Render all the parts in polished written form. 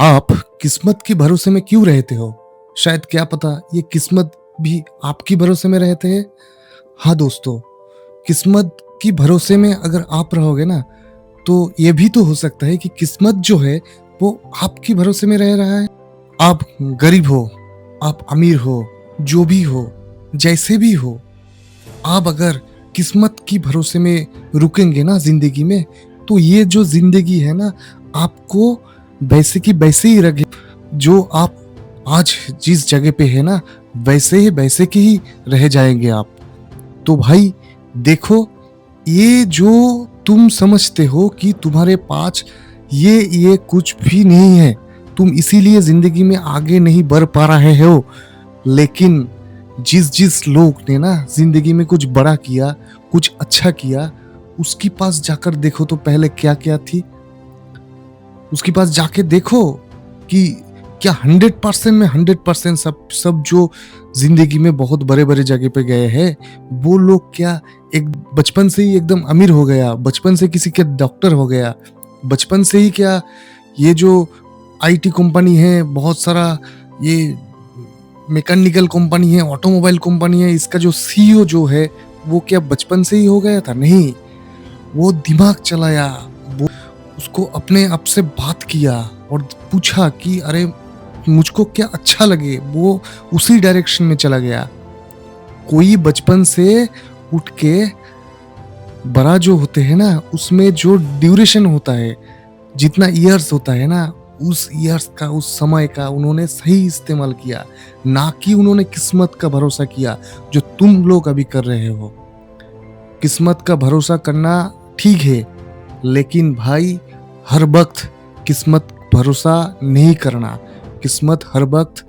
आप किस्मत के भरोसे में क्यों रहते हो? शायद क्या पता ये किस्मत भी आपकी भरोसे में रहते हैं। हाँ दोस्तों, किस्मत की भरोसे में अगर आप रहोगे ना, तो ये भी तो हो सकता है कि किस्मत जो है वो आपकी भरोसे में रह रहा है। आप गरीब हो, आप अमीर हो, जो भी हो, जैसे भी हो, आप अगर किस्मत की भरोसे में रुकेंगे ना ज़िंदगी में, तो ये जो ज़िंदगी है ना, आपको वैसे की वैसे ही रखे। जो आप आज जिस जगह पे है ना, वैसे के ही रह जाएँगे आप। तो भाई देखो, ये जो तुम समझते हो कि तुम्हारे पास ये कुछ भी नहीं है, तुम इसीलिए ज़िंदगी में आगे नहीं बढ़ पा रहे हो। लेकिन जिस लोग ने ना ज़िंदगी में कुछ बड़ा किया, कुछ अच्छा किया, उसके पास जाकर देखो तो पहले क्या-क्या थी। उसके पास जाके देखो कि क्या 100% में 100% सब सब जो ज़िंदगी में बहुत बड़े-बड़े जगह पे गए हैं, वो लोग क्या एक बचपन से ही एकदम अमीर हो गया, बचपन से किसी के डॉक्टर हो गया, बचपन से ही क्या ये जो आईटी कंपनी है, बहुत सारा ये मैकेनिकल कंपनी है, ऑटोमोबाइल कंपनी है, इसका जो सीईओ जो है, वो क्या बचपन से ही हो गया था? नहीं, वो दिमाग चलाया, वो उसको अपने आप से बात किया और पूछा कि अरे मुझको क्या अच्छा लगे, वो उसी डायरेक्शन में चला गया। कोई बचपन से उठ के बड़ा जो होते हैं ना, उसमें जो ड्यूरेशन होता है, जितना ईयर्स होता है ना, उस ईयर्स का, उस समय का उन्होंने सही इस्तेमाल किया, ना कि उन्होंने किस्मत का भरोसा किया, जो तुम लोग अभी कर रहे हो। किस्मत का भरोसा करना ठीक है, लेकिन भाई हर वक़्त किस्मत भरोसा नहीं करना। किस्मत हर वक़्त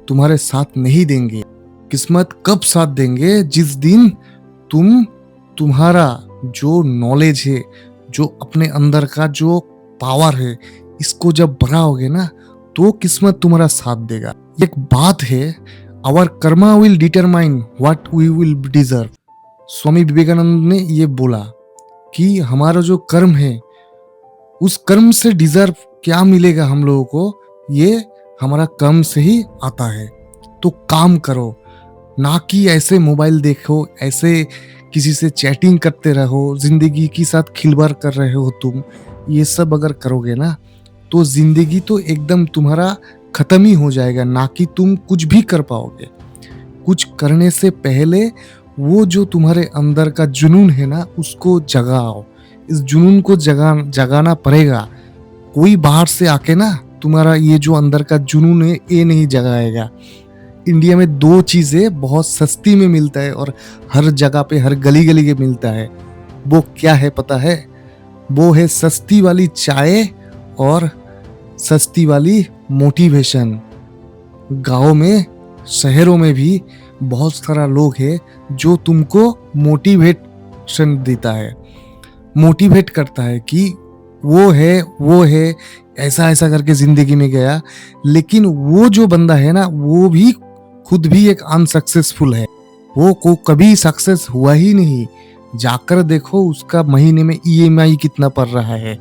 तुम्हारे साथ नहीं देंगे। किस्मत कब साथ देंगे? जिस दिन तुम्हारा जो नॉलेज है, जो अपने अंदर का जो पावर है, इसको जब बढ़ाओगे ना, तो किस्मत तुम्हारा साथ देगा। एक बात है, our karma will determine what we will deserve. Swami Vivekananda ने ये बोला कि हमारा जो कर्म है, उस कर्म से डिजर्व क्या मिलेगा हम लोगों को, ये हमारा कर्म से ही आता है। तो काम करो, ना कि ऐसे मोबाइल देखो, ऐसे किसी से चैटिंग करते रहो, जिंदगी के साथ खिलवाड़ कर रहे हो तुम। ये सब अगर करोगे ना, तो जिंदगी तो एकदम तुम्हारा खत्म ही हो जाएगा, ना कि तुम कुछ भी कर पाओगे। कुछ करने से पहले वो जो तुम्हारे अंदर का जुनून है ना, उसको जगाओ। इस जुनून को जगाना पड़ेगा। कोई बाहर से आके ना तुम्हारा ये जो अंदर का जुनून है, ये नहीं जगाएगा। इंडिया में 2 चीज़ें बहुत सस्ती में मिलता है और हर जगह पे, हर गली-गली के मिलता है। वो क्या है पता है? वो है सस्ती वाली चाय और सस्ती वाली मोटिवेशन। गाँव में, शहरों में भी बहुत सारा लोग है जो तुमको मोटिवेशन देता है, मोटिवेट करता है कि वो है, ऐसा-ऐसा करके ज़िंदगी में गया। लेकिन वो जो बंदा है ना, वो भी खुद भी एक अनसक्सेसफुल है। वो को कभी सक्सेस हुआ ही नहीं। जाकर देखो उसका महीने में ईएमआई कितना पड़ रहा है।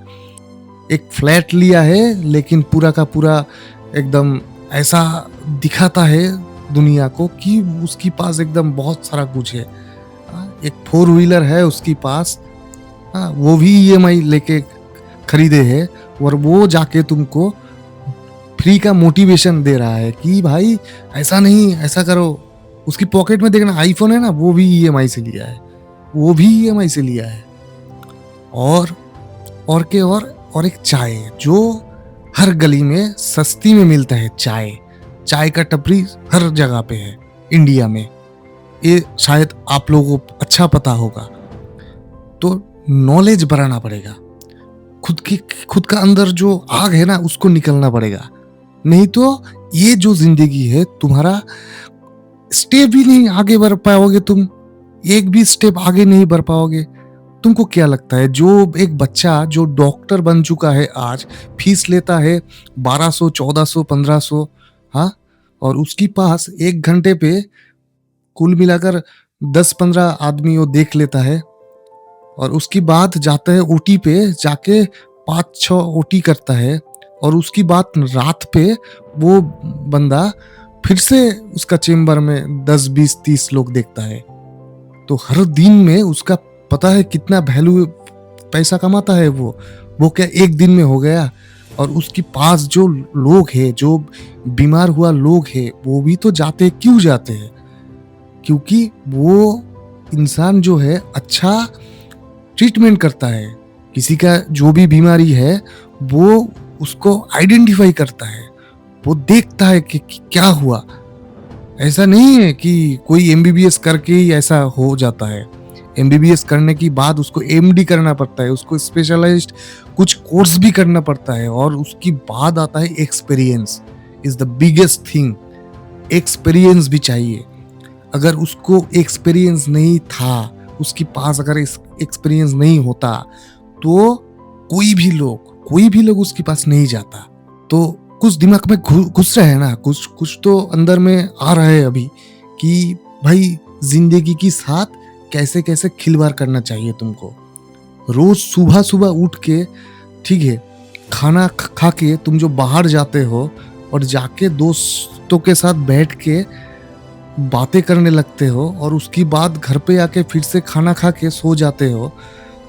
एक फ्लैट लिया है, लेकिन पूरा का पूरा एकदम ऐसा दिखाता है दुनिया को कि उसके पास एकदम बहुत सारा कुछ है। एक 4 व्हीलर है उसके पास, वो भी ईएमआई लेके खरीदे है, और वो जाके तुमको फ्री का मोटिवेशन दे रहा है कि भाई ऐसा नहीं, ऐसा करो। उसकी पॉकेट में देखना आईफोन है ना, वो भी ईएमआई से लिया है, वो भी ईएमआई से लिया है। और एक चाय जो हर गली में सस्ती में मिलता है। चाय का टपरी हर जगह पे है इंडिया में। ये शायद आप लोगों को अच्छा पता होगा। तो नॉलेज बढ़ाना पड़ेगा। खुद का अंदर जो आग है ना, उसको निकलना पड़ेगा। नहीं तो ये जो जिंदगी है, तुम्हारा स्टेप भी नहीं आगे बढ़ पाओगे। तुम एक भी स्टेप आगे नहीं बढ़ पाओगे। तुमको क्या लगता है, जो एक बच्चा जो डॉक्टर बन चुका है आज, फीस लेता है 1200, 1400, 1500, हाँ, और उसके पास 1 घंटे पे कुल मिलाकर 10-15 आदमी वो देख लेता है, और उसके बाद जाता है ओटी पे, जाके 5-6 ओटी करता है, और उसकी बात रात पे वो बंदा फिर से उसका चेम्बर में 10 20 30 लोग देखता है। तो हर दिन में उसका पता है कितना वैल्यू पैसा कमाता है वो क्या एक दिन में हो गया। और उसके पास जो लोग हैं, जो बीमार हुआ लोग हैं, वो भी तो जाते क्यों जाते हैं? क्योंकि वो इंसान जो है अच्छा ट्रीटमेंट करता है। किसी का जो भी बीमारी है वो उसको आइडेंटिफाई करता है, वो देखता है कि क्या हुआ। ऐसा नहीं है कि कोई एमबीबीएस करके ही ऐसा हो जाता है। एमबीबीएस करने के बाद उसको एमडी करना पड़ता है, उसको स्पेशलाइज्ड कुछ कोर्स भी करना पड़ता है, और उसकी बाद आता है experience is the biggest thing. Experience भी चाहिए। अगर उसको एक्सपीरियंस नहीं था, उसके पास अगर एक्सपीरियंस नहीं होता तो कोई भी लोग उसके पास नहीं जाता। तो कुछ दिमाग में घुस रहा है ना, कुछ तो अंदर में आ रहा है अभी कि भाई जिंदगी के साथ कैसे कैसे खिलवाड़ करना चाहिए तुमको। रोज सुबह सुबह उठ के, ठीक है, खाना खा के तुम जो बाहर जाते हो और जाके दोस्तों के साथ बैठ के बातें करने लगते हो, और उसके बाद घर पे आके फिर से खाना खा के सो जाते हो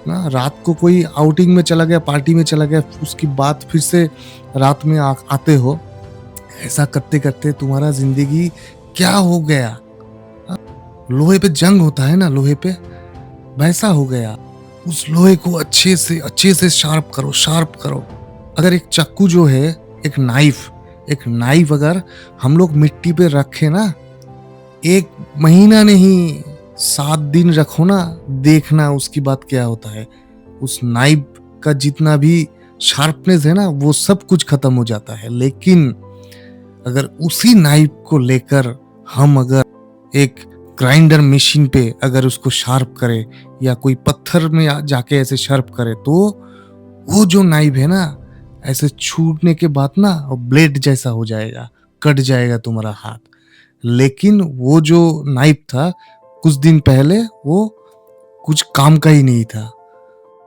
ना। रात को कोई आउटिंग में चला गया, पार्टी में चला गया, उसके बाद फिर से रात में आते हो। ऐसा करते करते तुम्हारा जिंदगी क्या हो गया? लोहे पे जंग होता है ना, लोहे पे वैसा हो गया। उस लोहे को अच्छे से शार्प करो। अगर एक चाकू जो है, एक नाइफ अगर हम लोग मिट्टी पे रखे ना, 1 महीना नहीं 7 दिन रखो ना, देखना उसकी बात क्या होता है। उस नाइफ का जितना भी शार्पनेस है ना, वो सब कुछ खत्म हो जाता है। लेकिन अगर उसी नाइफ को लेकर हम अगर एक ग्राइंडर मशीन पे अगर उसको शार्प करे, या कोई पत्थर में जाके ऐसे शार्प करे, तो वो जो नाइफ है ना, ऐसे छूटने के बाद ना ब्लेड जैसा हो जाएगा, कट जाएगा तुम्हारा हाथ। लेकिन वो जो नाइफ था कुछ दिन पहले, वो कुछ काम का ही नहीं था।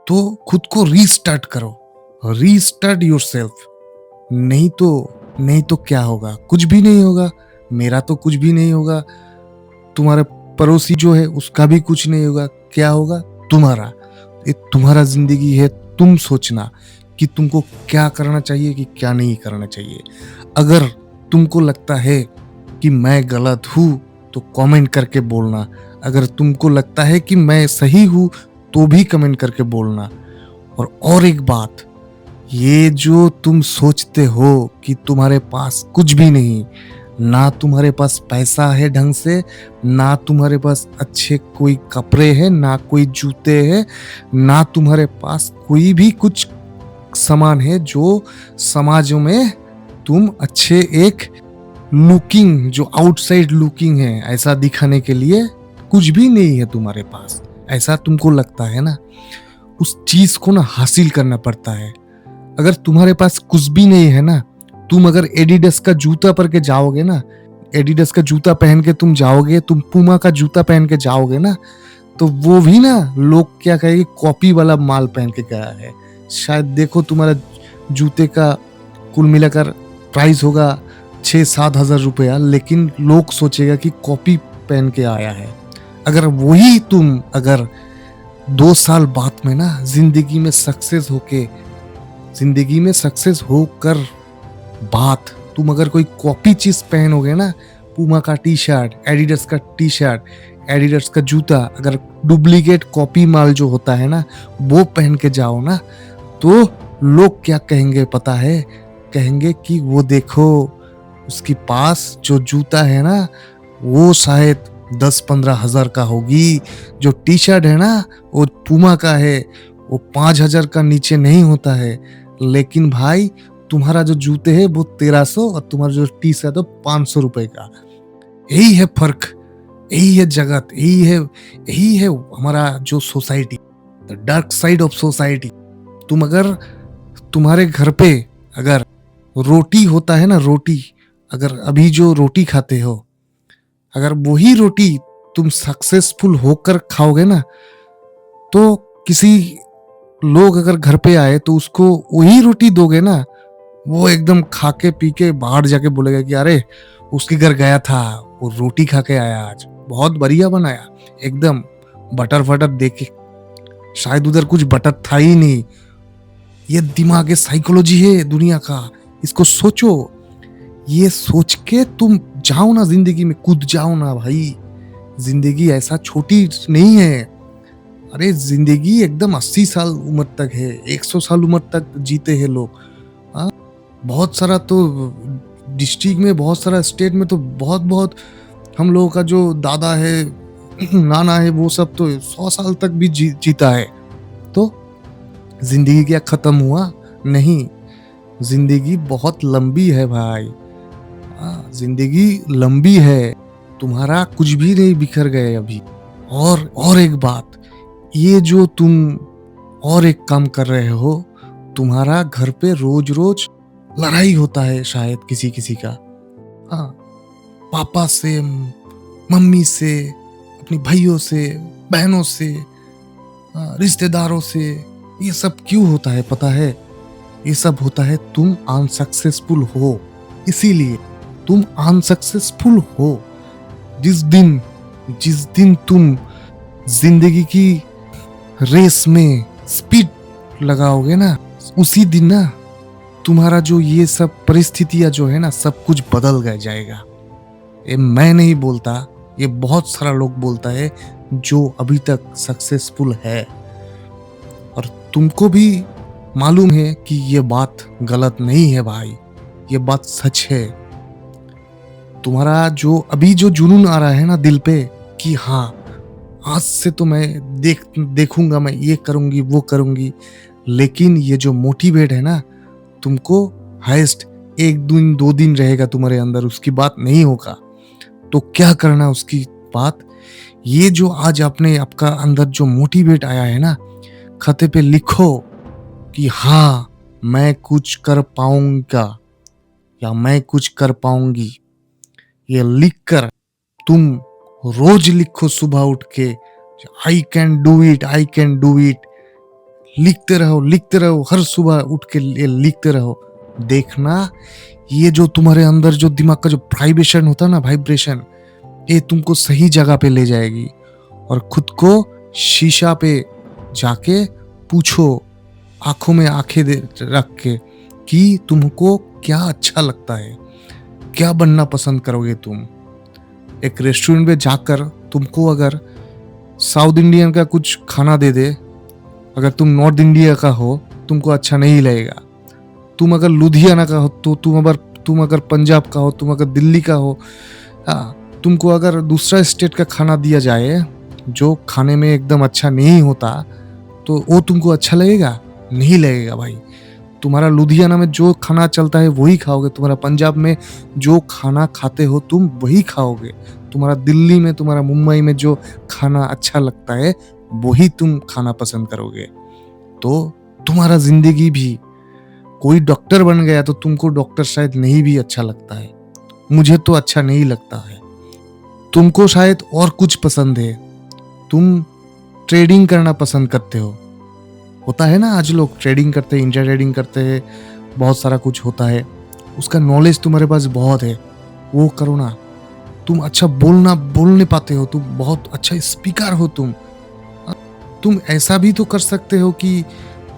तो खुद को रीस्टार्ट करो, रीस्टार्ट योरसेल्फ। नहीं तो क्या होगा? कुछ भी नहीं होगा। मेरा तो कुछ भी नहीं होगा, तुम्हारे पड़ोसी जो है उसका भी कुछ नहीं होगा। क्या होगा? तुम्हारा। ये तुम्हारा जिंदगी है, तुम सोचना कि तुमको क्या करना चाहिए कि क्या नहीं करना चाहिए। अगर तुमको लगता है कि मैं गलत हूं तो कमेंट करके बोलना। अगर तुमको लगता है कि मैं सही हूं तो भी कमेंट करके बोलना। और एक बात, ये जो तुम सोचते हो कि तुम्हारे पास कुछ भी नहीं, ना तुम्हारे पास पैसा है ढंग से, ना तुम्हारे पास अच्छे कोई कपड़े हैं, ना कोई जूते हैं, ना तुम्हारे पास कोई भी कुछ सामान है जो समाजों में तुम अच्छे एक लुकिंग, जो आउटसाइड लुकिंग है, ऐसा दिखाने के लिए कुछ भी नहीं है तुम्हारे पास। ऐसा तुमको लगता है ना, उस चीज को ना हासिल करना पड़ता है। अगर तुम्हारे पास कुछ भी नहीं है ना, तुम अगर एडिडास का जूता पर के जाओगे ना, एडिडास का जूता पहन के तुम जाओगे, तुम पुमा का जूता पहन के जाओगे ना, तो वो भी ना लोग क्या कहेंगे, कॉपी वाला माल पहन के गया है। शायद देखो तुम्हारा जूते का कुल मिलाकर प्राइस होगा 6-7 हजार रुपया, लेकिन लोग सोचेगा कि कॉपी पहन के आया है। अगर वही तुम अगर 2 साल बाद में ना जिंदगी में सक्सेस होकर बात तुम अगर कोई कॉपी चीज पहनोगे ना, पुमा का टी शर्ट, एडिडास का टी शर्ट, एडिडास का जूता, अगर डुप्लीकेट कॉपी माल जो होता है ना वो पहन के जाओ ना, तो लोग क्या कहेंगे पता है? कहेंगे कि वो देखो उसके पास जो जूता है ना वो शायद 10-15 हजार का होगी, जो टी शर्ट है ना वो पुमा का है, वो 5,000 का नीचे नहीं होता है। लेकिन भाई तुम्हारा जो जूते है वो 1300 और तुम्हारा जो टी शर्ट है 500 रुपए का। यही है फर्क, यही है जगत, यही है हमारा जो society, the dark side of society. तुम अगर तुम्हारे घर पे अगर रोटी होता है ना, रोटी, अगर अभी जो रोटी खाते हो, अगर वही रोटी तुम सक्सेसफुल होकर खाओगे ना, तो किसी लोग अगर घर पे आए तो उसको वही रोटी दोगे ना, वो एकदम खा के पी के बाहर जाके बोलेगा कि अरे उसके घर गया था, वो रोटी खा के आया आज, बहुत बढ़िया बनाया, एकदम बटर फटर दे के। शायद उधर कुछ बटर था ही नहीं। ये दिमाग है, साइकोलॉजी है दुनिया का, इसको सोचो। ये सोच के तुम जाओ ना, जिंदगी में कूद जाओ ना भाई। जिंदगी ऐसा छोटी नहीं है। अरे जिंदगी एकदम 80 साल उम्र तक है, 100 साल उम्र तक जीते हैं लोग। हाँ, बहुत सारा तो डिस्ट्रिक्ट में, बहुत सारा स्टेट में तो बहुत बहुत हम लोगों का जो दादा है नाना है, वो सब तो 100 साल तक भी जीता है। तो जिंदगी क्या खत्म हुआ? नहीं, जिंदगी बहुत लंबी है भाई। जिंदगी लंबी है, तुम्हारा कुछ भी नहीं बिखर गए अभी। और एक बात, ये जो तुम और एक काम कर रहे हो, तुम्हारा घर पे रोज रोज लड़ाई होता है शायद किसी किसी का। हाँ, पापा से, मम्मी से, अपनी भाइयों से, बहनों से, रिश्तेदारों से। ये सब क्यों होता है पता है? ये सब होता है तुम अनसक्सेसफुल हो, इसीलिए तुम अनसक्सेसफुल हो। जिस दिन तुम जिंदगी की रेस में स्पीड लगाओगे ना, उसी दिन ना तुम्हारा जो ये सब परिस्थितियां जो है ना, सब कुछ बदल गया जाएगा। ये मैं नहीं बोलता, ये बहुत सारा लोग बोलता है जो अभी तक सक्सेसफुल है। और तुमको भी मालूम है कि ये बात गलत नहीं है भाई, ये बात सच है। तुम्हारा जो अभी जो जुनून आ रहा है ना दिल पे कि हाँ, आज से तो मैं देखूंगा, मैं ये करूंगी वो करूंगी, लेकिन ये जो मोटिवेट है ना, तुमको हाईएस्ट 1 दिन 2 दिन रहेगा तुम्हारे अंदर, उसकी बात नहीं होगा। तो क्या करना उसकी बात, ये जो आज आपने आपका अंदर जो मोटिवेट आया है ना, खाते पे लिखो कि हाँ मैं कुछ कर पाऊंगा या मैं कुछ कर पाऊंगी। ये लिख कर तुम रोज लिखो सुबह उठ के, I can do it, I can do it. लिखते रहो, हर सुबह उठ के ये लिखते रहो। देखना, ये जो तुम्हारे अंदर जो दिमाग का जो वाइब्रेशन होता है ना, वाइब्रेशन, ये तुमको सही जगह पे ले जाएगी। और खुद को शीशा पे जाके पूछो, आंखों में आंखें रख के, कि तुमको क्या अच्छा लगता है, क्या बनना पसंद करोगे तुम। एक रेस्टोरेंट में जाकर तुमको अगर साउथ इंडियन का कुछ खाना दे दे, अगर तुम नॉर्थ इंडिया का हो, तुमको अच्छा नहीं लगेगा। तुम अगर लुधियाना का हो, तो तुम अगर पंजाब का हो, तुम अगर दिल्ली का हो, तुमको अगर दूसरा स्टेट का खाना दिया जाए जो खाने में एकदम अच्छा नहीं होता, तो वो तुमको अच्छा लगेगा? नहीं लगेगा भाई। तुम्हारा लुधियाना में जो खाना चलता है वही खाओगे, तुम्हारा पंजाब में जो खाना खाते हो तुम वही खाओगे, तुम्हारा दिल्ली में, तुम्हारा मुंबई में जो खाना अच्छा लगता है वही तुम खाना पसंद करोगे। तो तुम्हारा जिंदगी भी, कोई डॉक्टर बन गया तो तुमको डॉक्टर शायद नहीं भी अच्छा लगता है, मुझे तो अच्छा नहीं लगता है। तुमको शायद और कुछ पसंद है, तुम ट्रेडिंग करना पसंद करते हो, होता है ना, आज लोग ट्रेडिंग करते हैं, इंडिया ट्रेडिंग करते हैं, बहुत सारा कुछ होता है, उसका नॉलेज तुम्हारे पास बहुत है, वो करो ना। तुम अच्छा बोल नहीं पाते हो, तुम बहुत अच्छा स्पीकर हो, तुम ऐसा भी तो कर सकते हो कि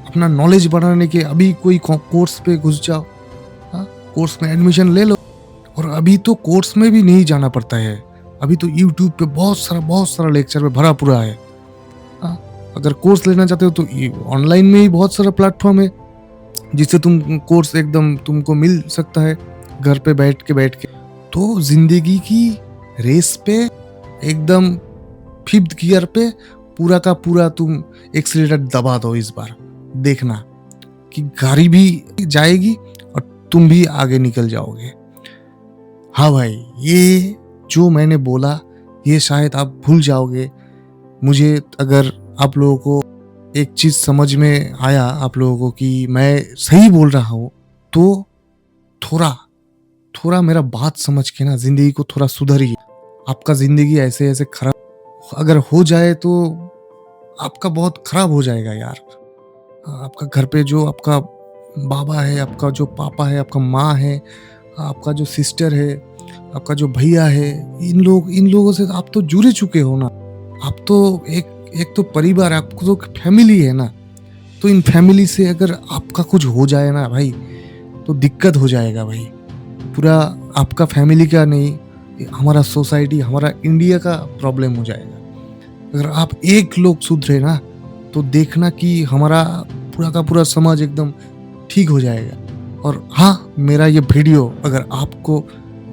अपना नॉलेज बढ़ाने के अभी कोई कोर्स पे घुस जाओ, कोर्स में एडमिशन ले लो। और अभी तो कोर्स में भी नहीं जाना पड़ता है, अभी तो यूट्यूब पे बहुत सारा लेक्चर में भरा पूरा है। अगर कोर्स लेना चाहते हो तो ऑनलाइन में ही बहुत सारा प्लेटफॉर्म है जिससे तुम कोर्स एकदम तुमको मिल सकता है घर पे बैठ के। तो जिंदगी की रेस पे एकदम 5th गियर पे पूरा का पूरा तुम एक्सीलेटर दबा दो। इस बार देखना कि गाड़ी भी जाएगी और तुम भी आगे निकल जाओगे। हाँ भाई, ये जो मैंने बोला ये शायद आप भूल जाओगे। मुझे अगर आप लोगों को एक चीज समझ में आया, आप लोगों को कि मैं सही बोल रहा हूँ, तो थोड़ा मेरा बात समझ के ना जिंदगी को थोड़ा सुधरिए। आपका जिंदगी ऐसे ऐसे खराब अगर हो जाए तो आपका बहुत खराब हो जाएगा यार। आपका घर पे जो आपका बाबा है, आपका जो पापा है, आपका माँ है, आपका जो सिस्टर है, आपका जो भैया है, इन लोगों से आप तो जुड़ चुके हो ना। आप तो एक एक तो परिवार, आपको तो फैमिली है ना। तो इन फैमिली से अगर आपका कुछ हो जाए ना भाई, तो दिक्कत हो जाएगा भाई। पूरा आपका फैमिली का नहीं, हमारा सोसाइटी, हमारा इंडिया का प्रॉब्लम हो जाएगा। अगर आप एक लोग सुधरे ना, तो देखना कि हमारा पूरा का पूरा समाज एकदम ठीक हो जाएगा। और हाँ, मेरा ये वीडियो अगर आपको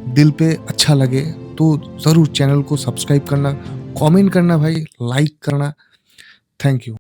दिल पे अच्छा लगे, तो ज़रूर चैनल को सब्सक्राइब करना, कमेंट करना भाई, लाइक करना। Thank you.